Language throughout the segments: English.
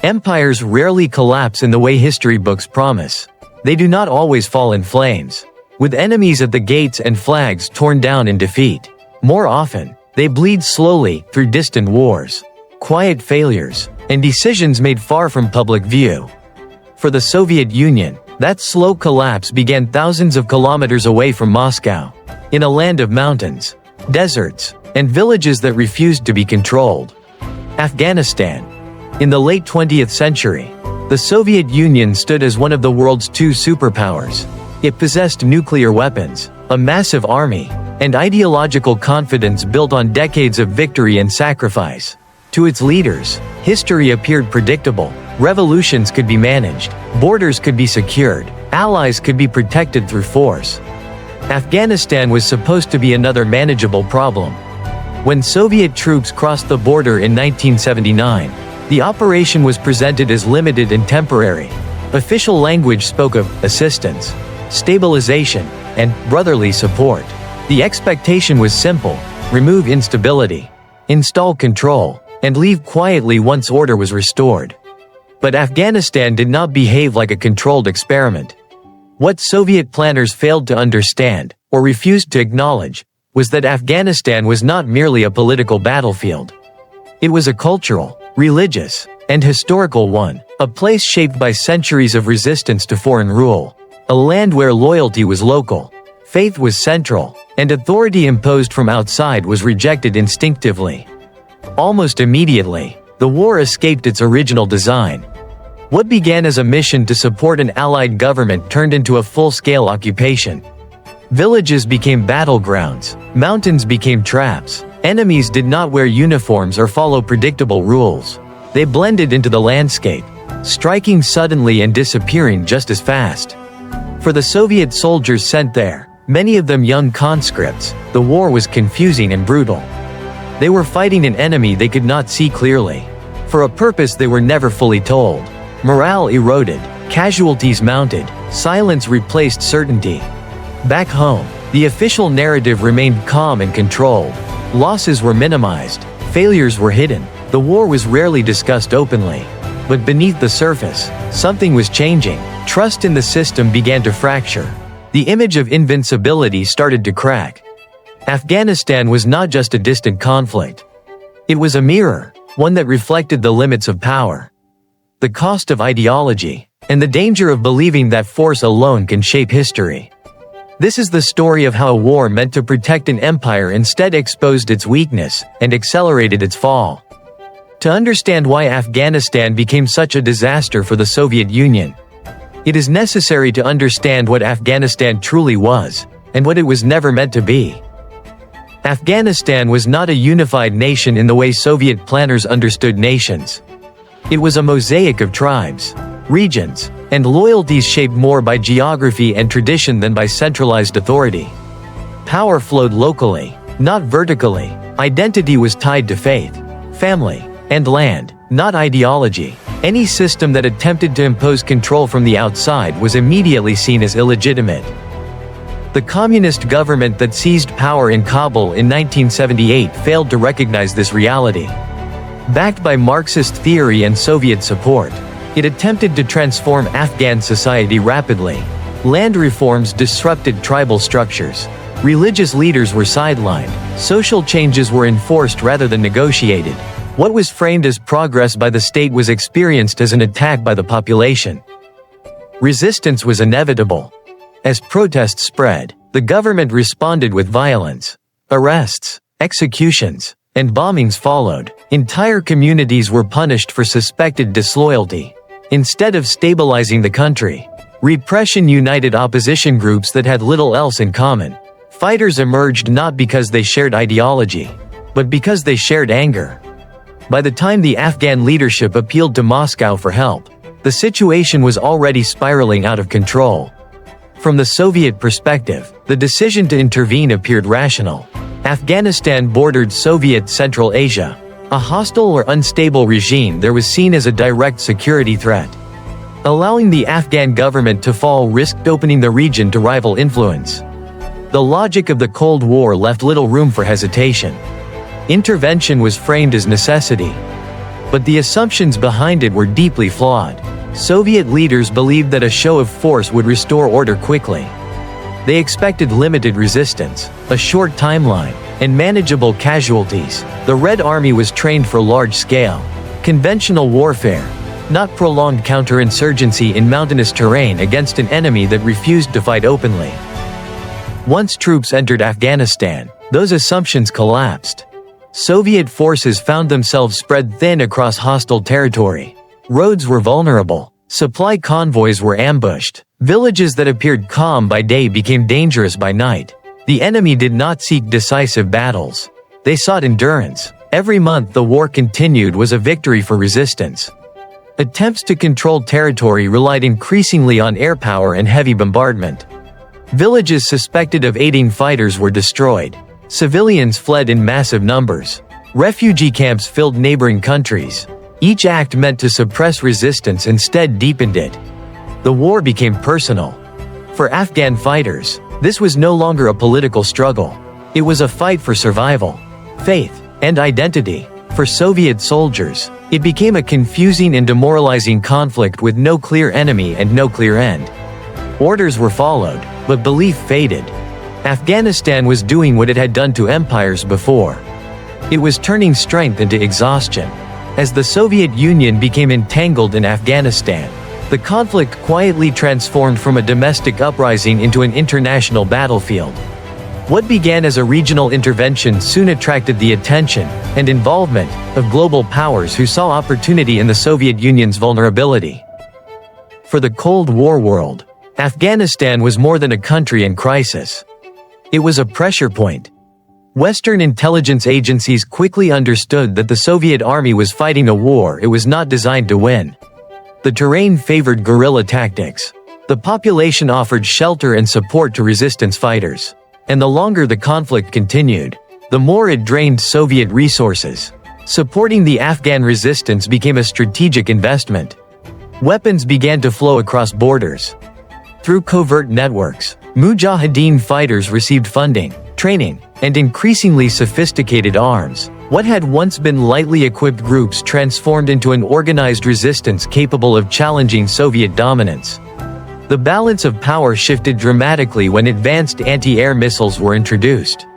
Empires rarely collapse in the way history books promise. They do not always fall in flames, with enemies at the gates and flags torn down in defeat. More often, they bleed slowly through distant wars, quiet failures, and decisions made far from public view. For the Soviet Union, that slow collapse began thousands of kilometers away from Moscow, in a land of mountains, deserts, and villages that refused to be controlled. Afghanistan. In the late 20th century, the Soviet Union stood as one of the world's two superpowers. It possessed nuclear weapons, a massive army, and ideological confidence built on decades of victory and sacrifice. To its leaders, history appeared predictable. Revolutions could be managed, borders could be secured, allies could be protected through force. Afghanistan was supposed to be another manageable problem. When Soviet troops crossed the border in 1979, the operation was presented as limited and temporary. Official language spoke of assistance, stabilization, and brotherly support. The expectation was simple: remove instability, install control, and leave quietly once order was restored. But Afghanistan did not behave like a controlled experiment. What Soviet planners failed to understand, or refused to acknowledge, was that Afghanistan was not merely a political battlefield. It was a cultural, religious, and historical one, a place shaped by centuries of resistance to foreign rule, a land where loyalty was local, faith was central, and authority imposed from outside was rejected instinctively. Almost immediately, the war escaped its original design. What began as a mission to support an allied government turned into a full-scale occupation. Villages became battlegrounds, mountains became traps, enemies did not wear uniforms or follow predictable rules. They blended into the landscape, striking suddenly and disappearing just as fast. For the Soviet soldiers sent there, many of them young conscripts, the war was confusing and brutal. They were fighting an enemy they could not see clearly, for a purpose they were never fully told. Morale eroded, casualties mounted, silence replaced certainty. Back home, the official narrative remained calm and controlled. Losses were minimized, failures were hidden, the war was rarely discussed openly. But beneath the surface, something was changing. Trust in the system began to fracture. The image of invincibility started to crack. Afghanistan was not just a distant conflict. It was a mirror, one that reflected the limits of power, the cost of ideology, and the danger of believing that force alone can shape history. This is the story of how a war meant to protect an empire instead exposed its weakness and accelerated its fall. To understand why Afghanistan became such a disaster for the Soviet Union, it is necessary to understand what Afghanistan truly was, and what it was never meant to be. Afghanistan was not a unified nation in the way Soviet planners understood nations. It was a mosaic of tribes, regions, and loyalties shaped more by geography and tradition than by centralized authority. Power flowed locally, not vertically. Identity was tied to faith, family, and land, not ideology. Any system that attempted to impose control from the outside was immediately seen as illegitimate. The communist government that seized power in Kabul in 1978 failed to recognize this reality. Backed by Marxist theory and Soviet support, it attempted to transform Afghan society rapidly. Land reforms disrupted tribal structures. Religious leaders were sidelined. Social changes were enforced rather than negotiated. What was framed as progress by the state was experienced as an attack by the population. Resistance was inevitable. As protests spread, the government responded with violence. Arrests, executions, and bombings followed. Entire communities were punished for suspected disloyalty. Instead of stabilizing the country, repression united opposition groups that had little else in common. Fighters emerged not because they shared ideology, but because they shared anger. By the time the Afghan leadership appealed to Moscow for help, the situation was already spiraling out of control. From the Soviet perspective, the decision to intervene appeared rational. Afghanistan bordered Soviet Central Asia. A hostile or unstable regime there was seen as a direct security threat. Allowing the Afghan government to fall risked opening the region to rival influence. The logic of the Cold War left little room for hesitation. Intervention was framed as necessity. But the assumptions behind it were deeply flawed. Soviet leaders believed that a show of force would restore order quickly. They expected limited resistance, a short timeline, and manageable casualties. The Red Army was trained for large-scale, conventional warfare, not prolonged counterinsurgency in mountainous terrain against an enemy that refused to fight openly. Once troops entered Afghanistan, those assumptions collapsed. Soviet forces found themselves spread thin across hostile territory. Roads were vulnerable. Supply convoys were ambushed. Villages that appeared calm by day became dangerous by night. The enemy did not seek decisive battles. They sought endurance. Every month the war continued was a victory for resistance. Attempts to control territory relied increasingly on air power and heavy bombardment. Villages suspected of aiding fighters were destroyed. Civilians fled in massive numbers. Refugee camps filled neighboring countries. Each act meant to suppress resistance instead deepened it. The war became personal. For Afghan fighters, this was no longer a political struggle. It was a fight for survival, faith, and identity. For Soviet soldiers, it became a confusing and demoralizing conflict with no clear enemy and no clear end. Orders were followed, but belief faded. Afghanistan was doing what it had done to empires before. It was turning strength into exhaustion. As the Soviet Union became entangled in Afghanistan, the conflict quietly transformed from a domestic uprising into an international battlefield. What began as a regional intervention soon attracted the attention and involvement of global powers who saw opportunity in the Soviet Union's vulnerability. For the Cold War world, Afghanistan was more than a country in crisis. It was a pressure point. Western intelligence agencies quickly understood that the Soviet army was fighting a war it was not designed to win. The terrain favored guerrilla tactics. The population offered shelter and support to resistance fighters. And the longer the conflict continued, the more it drained Soviet resources. Supporting the Afghan resistance became a strategic investment. Weapons began to flow across borders. Through covert networks, Mujahideen fighters received funding, training, and increasingly sophisticated arms. What had once been lightly equipped groups transformed into an organized resistance capable of challenging Soviet dominance. The balance of power shifted dramatically when advanced anti-air missiles were introduced.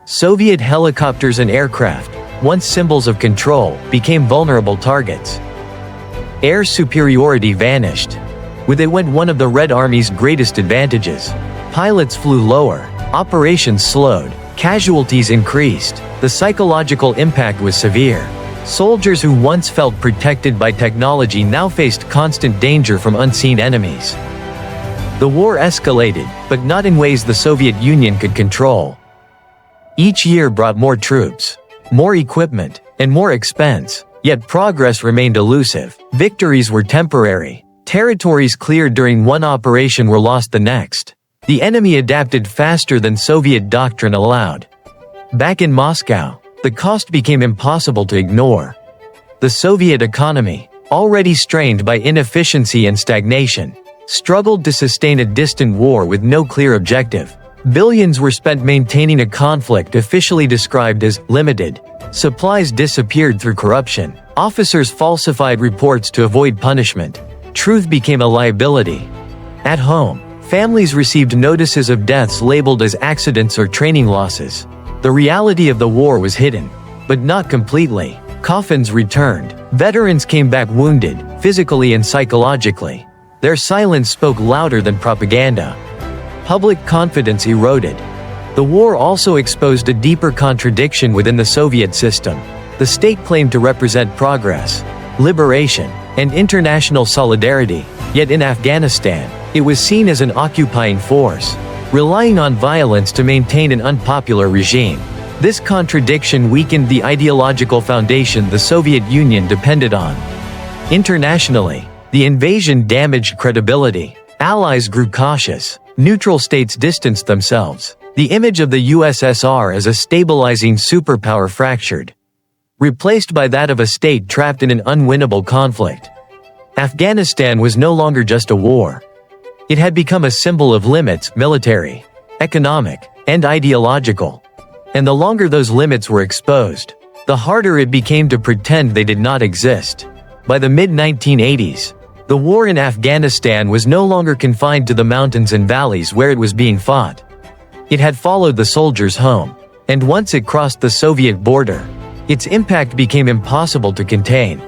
Soviet helicopters and aircraft, once symbols of control, became vulnerable targets. Air superiority vanished. With it went one of the Red Army's greatest advantages. Pilots flew lower, operations slowed, casualties increased. The psychological impact was severe. Soldiers who once felt protected by technology now faced constant danger from unseen enemies. The war escalated, but not in ways the Soviet Union could control. Each year brought more troops, more equipment, and more expense, yet progress remained elusive. Victories were temporary. Territories cleared during one operation were lost the next. The enemy adapted faster than Soviet doctrine allowed. Back in Moscow, the cost became impossible to ignore. The Soviet economy, already strained by inefficiency and stagnation, struggled to sustain a distant war with no clear objective. Billions were spent maintaining a conflict officially described as limited. Supplies disappeared through corruption. Officers falsified reports to avoid punishment. Truth became a liability. At home, families received notices of deaths labeled as accidents or training losses. The reality of the war was hidden, but not completely. Coffins returned. Veterans came back wounded, physically and psychologically. Their silence spoke louder than propaganda. Public confidence eroded. The war also exposed a deeper contradiction within the Soviet system. The state claimed to represent progress, liberation, and international solidarity, yet in Afghanistan, it was seen as an occupying force, relying on violence to maintain an unpopular regime. This contradiction weakened the ideological foundation the Soviet Union depended on. Internationally, the invasion damaged credibility. Allies grew cautious. Neutral states distanced themselves. The image of the USSR as a stabilizing superpower fractured, replaced by that of a state trapped in an unwinnable conflict. Afghanistan was no longer just a war. It had become a symbol of limits, military, economic, and ideological. And the longer those limits were exposed, the harder it became to pretend they did not exist. By the mid-1980s, the war in Afghanistan was no longer confined to the mountains and valleys where it was being fought. It had followed the soldiers home, and once it crossed the Soviet border, its impact became impossible to contain.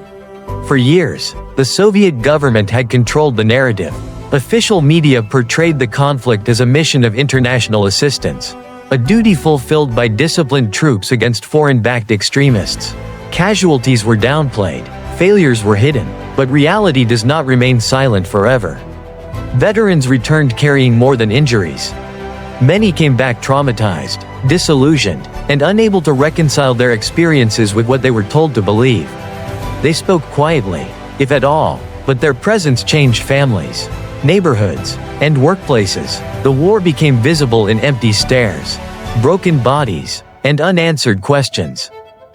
For years, the Soviet government had controlled the narrative. Official media portrayed the conflict as a mission of international assistance, a duty fulfilled by disciplined troops against foreign-backed extremists. Casualties were downplayed, failures were hidden, but reality does not remain silent forever. Veterans returned carrying more than injuries. Many came back traumatized, disillusioned, and unable to reconcile their experiences with what they were told to believe. They spoke quietly, if at all, but their presence changed families, neighborhoods, and workplaces. The war became visible in empty stares, broken bodies, and unanswered questions.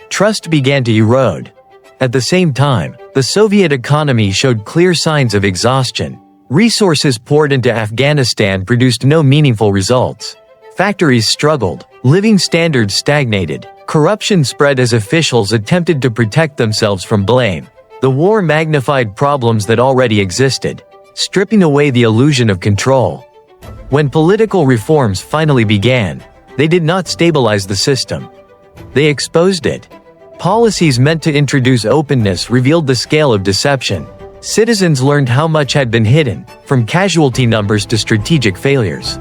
Trust began to erode. At the same time, the Soviet economy showed clear signs of exhaustion. Resources poured into Afghanistan produced no meaningful results. Factories struggled, living standards stagnated, corruption spread as officials attempted to protect themselves from blame. The war magnified problems that already existed, stripping away the illusion of control. When political reforms finally began, they did not stabilize the system. They exposed it. Policies meant to introduce openness revealed the scale of deception. Citizens learned how much had been hidden, from casualty numbers to strategic failures.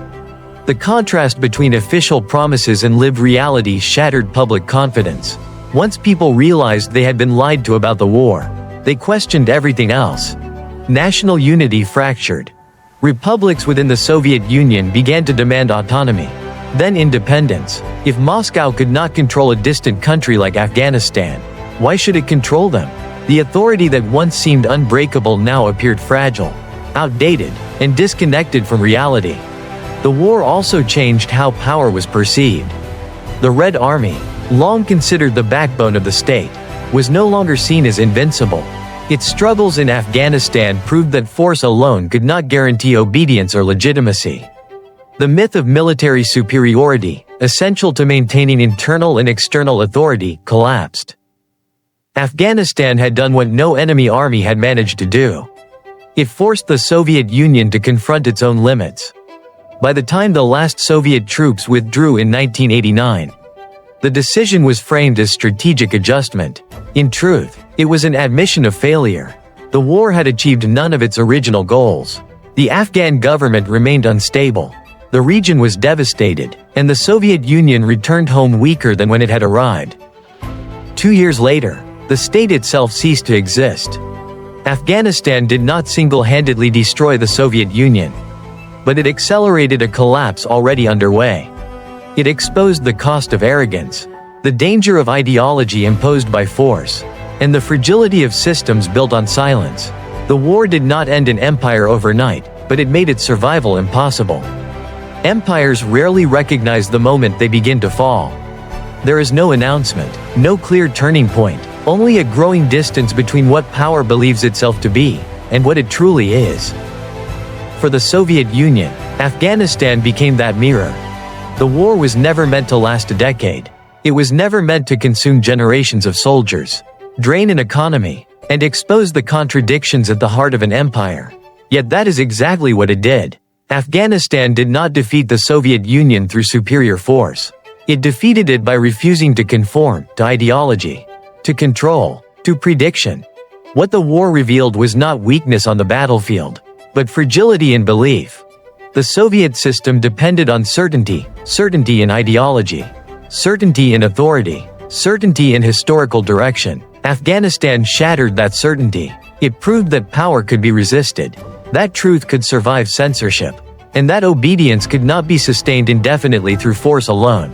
The contrast between official promises and lived reality shattered public confidence. Once people realized they had been lied to about the war, they questioned everything else. National unity fractured. Republics within the Soviet Union began to demand autonomy, then independence. If Moscow could not control a distant country like Afghanistan, why should it control them? The authority that once seemed unbreakable now appeared fragile, outdated, and disconnected from reality. The war also changed how power was perceived. The Red Army, long considered the backbone of the state, was no longer seen as invincible. Its struggles in Afghanistan proved that force alone could not guarantee obedience or legitimacy. The myth of military superiority, essential to maintaining internal and external authority, collapsed. Afghanistan had done what no enemy army had managed to do. It forced the Soviet Union to confront its own limits. By the time the last Soviet troops withdrew in 1989, the decision was framed as strategic adjustment. In truth, it was an admission of failure. The war had achieved none of its original goals. The Afghan government remained unstable. The region was devastated, and the Soviet Union returned home weaker than when it had arrived. 2 years later, the state itself ceased to exist. Afghanistan did not single-handedly destroy the Soviet Union, but it accelerated a collapse already underway. It exposed the cost of arrogance, the danger of ideology imposed by force, and the fragility of systems built on silence. The war did not end an empire overnight, but it made its survival impossible. Empires rarely recognize the moment they begin to fall. There is no announcement, no clear turning point, only a growing distance between what power believes itself to be, and what it truly is. For the Soviet Union, Afghanistan became that mirror. The war was never meant to last a decade. It was never meant to consume generations of soldiers, drain an economy, and expose the contradictions at the heart of an empire. Yet that is exactly what it did. Afghanistan did not defeat the Soviet Union through superior force. It defeated it by refusing to conform to ideology, to control, to prediction. What the war revealed was not weakness on the battlefield, but fragility in belief. The Soviet system depended on certainty, certainty in ideology, certainty in authority, certainty in historical direction. Afghanistan shattered that certainty. It proved that power could be resisted, that truth could survive censorship, and that obedience could not be sustained indefinitely through force alone.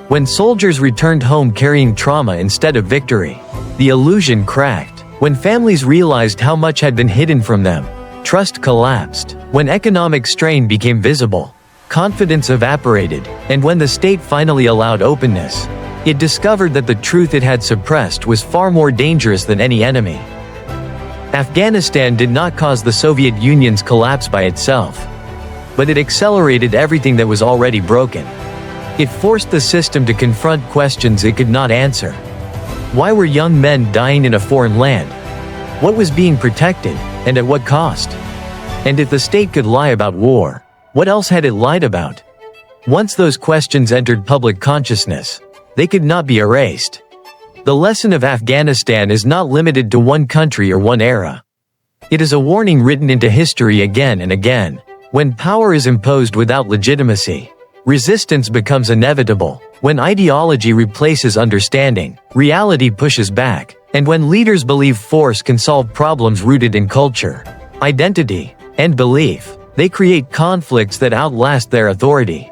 When soldiers returned home carrying trauma instead of victory, the illusion cracked. When families realized how much had been hidden from them, trust collapsed. When economic strain became visible, confidence evaporated, and when the state finally allowed openness, it discovered that the truth it had suppressed was far more dangerous than any enemy. Afghanistan did not cause the Soviet Union's collapse by itself, but it accelerated everything that was already broken. It forced the system to confront questions it could not answer. Why were young men dying in a foreign land? What was being protected, and at what cost? And if the state could lie about war, what else had it lied about? Once those questions entered public consciousness, they could not be erased. The lesson of Afghanistan is not limited to one country or one era. It is a warning written into history again and again. When power is imposed without legitimacy, resistance becomes inevitable. When ideology replaces understanding, reality pushes back. And when leaders believe force can solve problems rooted in culture, identity, and belief, they create conflicts that outlast their authority.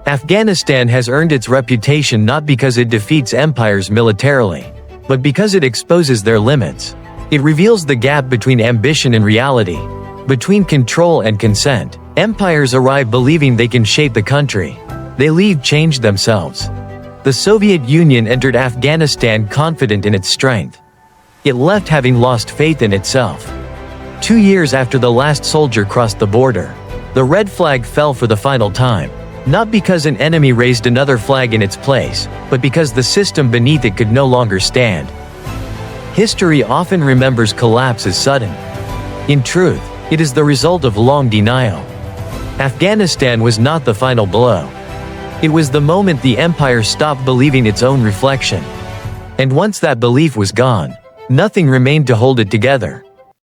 Afghanistan has earned its reputation not because it defeats empires militarily, but because it exposes their limits. It reveals the gap between ambition and reality, between control and consent. Empires arrive believing they can shape the country. They leave changed themselves. The Soviet Union entered Afghanistan confident in its strength. It left having lost faith in itself. 2 years after the last soldier crossed the border, the red flag fell for the final time. Not because an enemy raised another flag in its place, but because the system beneath it could no longer stand. History often remembers collapse as sudden. In truth, it is the result of long denial. Afghanistan was not the final blow. It was the moment the empire stopped believing its own reflection. And once that belief was gone, nothing remained to hold it together.